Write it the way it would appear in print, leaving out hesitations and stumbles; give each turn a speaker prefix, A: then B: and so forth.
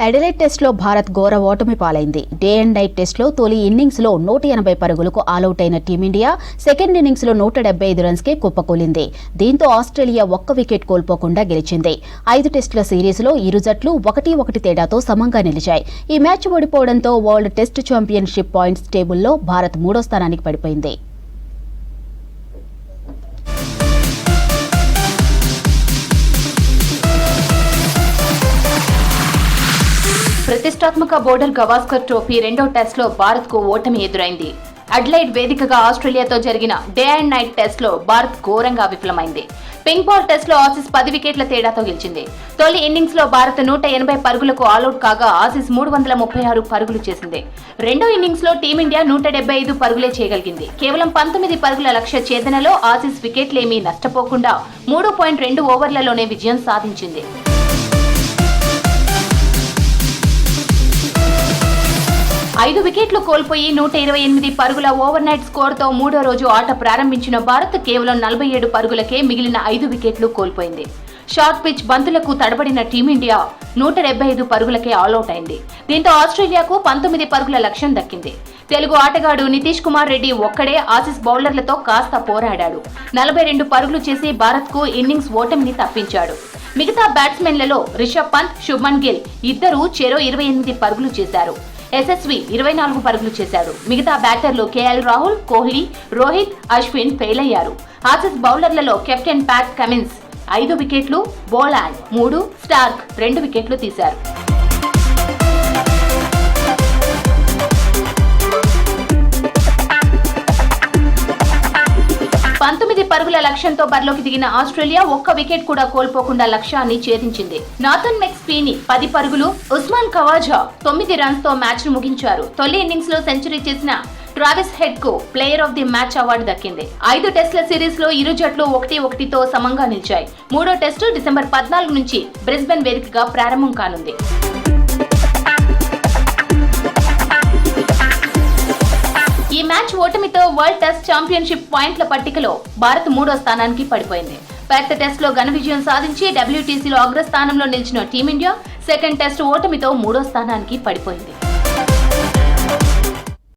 A: Adelaide టెస్ట్లో భారత్ ఘోర ఓటమి పాలైంది. డే అండ్ నైట్ టెస్ట్లో తొలి ఇన్నింగ్స్లో 180 పరుగులకు ఆలౌట్ అయిన టీమిండియా సెకండ్ ఇన్నింగ్స్లో 175 రన్స్కే కుప్పకూలింది. దీంతో ఆస్ట్రేలియా ఒక్క వికెట్ కోల్పోకుండా గెలిచింది. 5 టెస్టుల సిరీస్లో ఇరు జట్లు 1-1 తేడాతో సమంగా నిలిచాయి. ఈ మ్యాచ్ ఓడిపోవడంతో వరల్డ్ టెస్ట్ ఛాంపియన్షిప్ పాయింట్స్ టేబుల్లో భారత్ 3వ స్థానానికి పడిపోయింది.
B: ప్రతిష్టాత్మక బోర్డర్ గవాస్కర్ ట్రోఫీ రెండో టెస్ట్లో భారత్కు ఓటమి ఎదురైంది. అడ్లైడ్ వేదికగా ఆస్ట్రేలియాతో జరిగిన డే అండ్ నైట్ టెస్ట్లో భారత్ ఘోరంగా విఫలమైంది. పింక్ బాల్ టెస్ట్లో ఆసీస్ 10 వికెట్ల తేడాతో గెలిచింది. తొలి ఇన్నింగ్స్లో భారత్ 180 పరుగులకు ఆలౌట్ కాగా ఆసీస్ 336 పరుగులు చేసింది. రెండో ఇన్నింగ్స్లో టీమిండియా 175 పరుగులే చేయగలిగింది. కేవలం 19 పరుగుల లక్ష్య ఛేదనలో ఆసీస్ వికెట్లేమీ నష్టపోకుండా 3.2 ఓవర్లలోనే విజయం సాధించింది. 5 వికెట్లు కోల్పోయి 128 పరుగుల ఓవర్ నైట్ స్కోర్తో మూడో రోజు ఆట ప్రారంభించిన భారత్ కేవలం 47 పరుగులకే మిగిలిన 5 వికెట్లు కోల్పోయింది. షార్ట్ పిచ్ బంతులకు తడబడిన టీమిండియా 175 పరుగులకే ఆల్అౌట్ అయింది. దీంతో ఆస్ట్రేలియాకు 19 పరుగుల లక్ష్యం దక్కింది. తెలుగు ఆటగాడు నితీష్ కుమార్ రెడ్డి ఒక్కడే ఆసీస్ బౌలర్లతో కాస్త పోరాడాడు. 42 పరుగులు చేసి భారత్కు ఇన్నింగ్స్ ఓటమిని తప్పించాడు. మిగతా బ్యాట్స్మెన్లలో రిషబ్ పంత్, శుభ్మన్ గిల్ ఇద్దరూ చెరో 28 పరుగులు చేశారు. ఎస్ఎస్వి 24 పరుగులు చేశాడు. మిగతా బ్యాటర్లు కేఎల్ రాహుల్, కోహ్లీ, రోహిత్, అశ్విన్ ఫెయిల్ అయ్యారు. ఆసీస్ బౌలర్లలో కెప్టెన్ ప్యాట్ కమిన్స్ 5 వికెట్లు, బోలాండ్ 3, స్టార్క్ 2 వికెట్లు తీశారు. పరుగుల లక్ష్యంతో బరిలోకి దిగిన ఆస్ట్రేలియా ఒక్క వికెట్ కూడా కోల్పోకుండా లక్ష్యాన్ని ఛేదించింది. నాథన్ మెక్స్పీని 10 పరుగులు, ఉస్మాన్ ఖవాజా 9 రన్స్ తో మ్యాచ్ ను ముగించారు. తొలి ఇన్నింగ్స్ లో సెంచరీ చేసిన ట్రావిస్ హెడ్ కు player of the match award దక్కింది. 5 టెస్టుల సిరీస్ లో ఇరు జట్లు 1-1తో సమంగా నిలిచాయి. మూడో టెస్టు డిసెంబర్ 14 నుంచి బ్రిస్బెన్ వేదికగా ప్రారంభం కానుంది. ఈ మ్యాచ్ ఓటమితో వరల్డ్ టెస్ట్ ఛాంపియన్షిప్ పాయింట్ల పట్టికలో భారత్ 3వ స్థానానికి పడిపోయింది. పెర్త్ టెస్ట్ లో ఘన విజయం సాధించి WTCలో అగ్రస్థానంలో నిలిచిన టీమిండియా సెకండ్ టెస్ట్ ఓటమితో 3వ స్థానానికి పడిపోయింది.